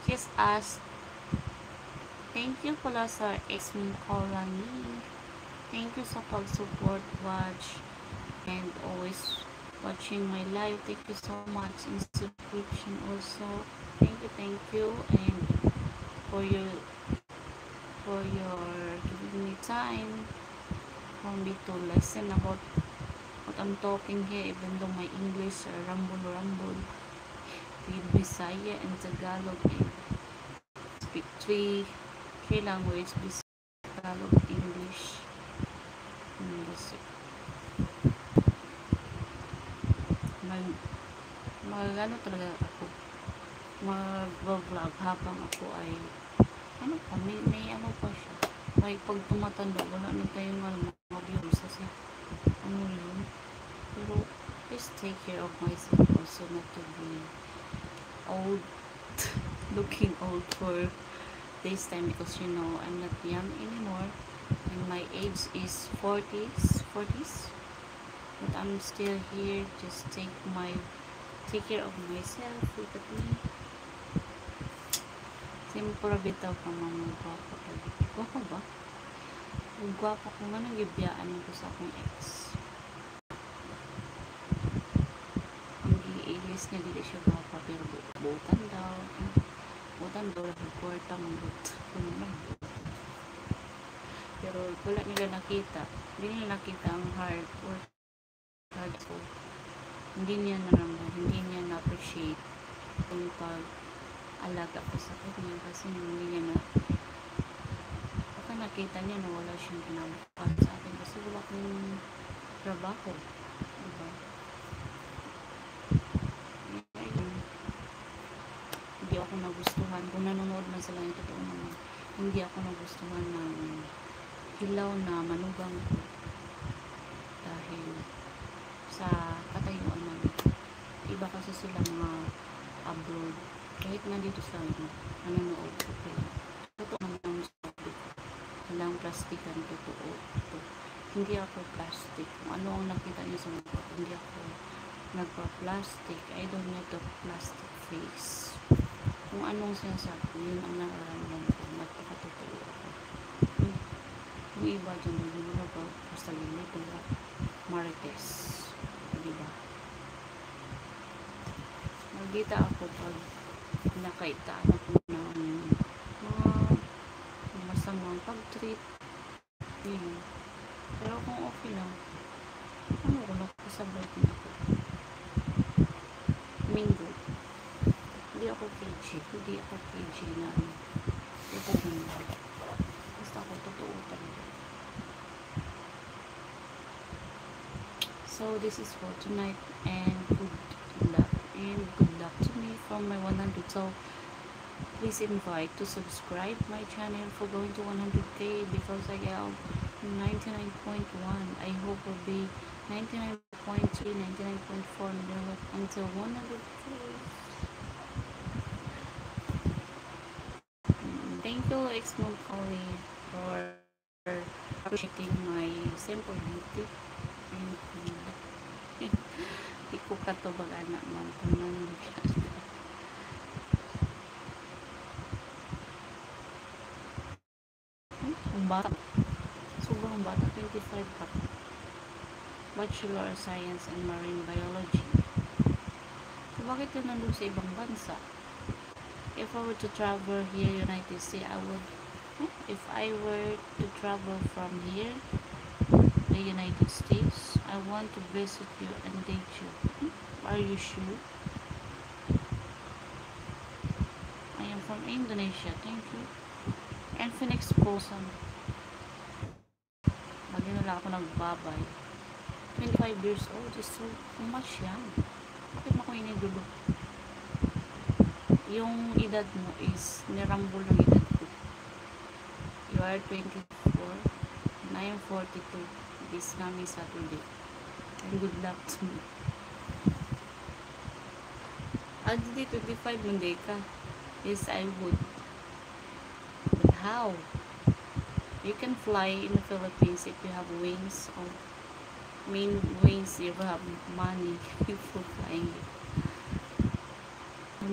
Kiss us. Thank you pala sa X-Men Colony. Thank you sa pag-support, watch, and always watching my live. Thank you so much in subscription also. Thank you, and for your giving me time for me to listen about what I'm talking here, even though my English are rumble with Bisaya and Tagalog, and speak three language, Bisaya, Tagalog, English. Mag ano talaga ako, mag-vlog habang ako ay ano pa, may ano pa siya, may pag tumatanda wala na tayong mga views kasi ano yun, pero please take care of myself also, not to be old looking old for this time, because you know I'm not young anymore and my age is 40s, but I'm still here. Just take care of myself. Look at me. Simpura bitaw ka mga gwapa ka. Gwapa ba? Ang gwapa ko nga nagibiyaan ko sa akong ex. Ang iilis niya, dili siya gwapa, pero butan daw. Butan daw, nagkwarta mong pero wala nila nakita. Hindi nila nakita ang hard work. So, hindi niya naramdaman, hindi niya na-appreciate kung pag-alaga ko sa kanya, kasi hindi niya baka nakita niya na wala siyang ginagawa sa akin kasi wala akong trabaho, diba? Hindi ako nagustuhan, kung nanonood man sila yung totoo naman, hindi ako nagustuhan ng hilaw na manugang ko dahil sa katayuan namin. Iba kasi sila mga abroad, kahit nandito sa nanonood ko, kaya totoo naman ang sabi ko, walang plastikan, totoo ito. Hindi ako plastic. Kung ano ang nakita niyo sa mga, hindi ako nagpa-plastic. I don't need a plastic face. Kung anong sinasabi, yun ang nararamdaman ko, magpapatotoo ako. Yung iba dyan, hindi mo na ba basta limit, diba? Marites, diba? Nagkita ako pag nakaita ako ng mga masamang pag-treat, yun. Pero kung okay lang, ano ko, nakasabay din ako. Mingo. Hindi ako KG na ito mingo. Basta ako totoo talaga. So this is for tonight, and good luck to me from my 100. So please invite to subscribe my channel for going to 100k, because I have 99.1. I hope will be 99.3, 99.4 until 100k. Thank you, X-Mode Collie, for appreciating my simple beauty. And di ko katubag anak man tanan. Ang bata, sobrang bata, 25 pa. Bachelor of Science and Marine Biology. So bakit ka nandun sa ibang bansa? If I were to travel here United States, if I were to travel from here the United States, I want to visit you and date you. Are you sure? I am from Indonesia. Thank you. And Phoenix Posen. Lagi na lang ako nagbabay. 25 years old is so much young. Bakit mo ko inidulo? Yung edad mo is nirambol ng edad ko. You are 24 and I am 42 this coming Saturday. And good luck to me. Di 25 hindi ka. Yes, I would. But how? You can fly in the Philippines if you have wings. Wings, you have money for flying.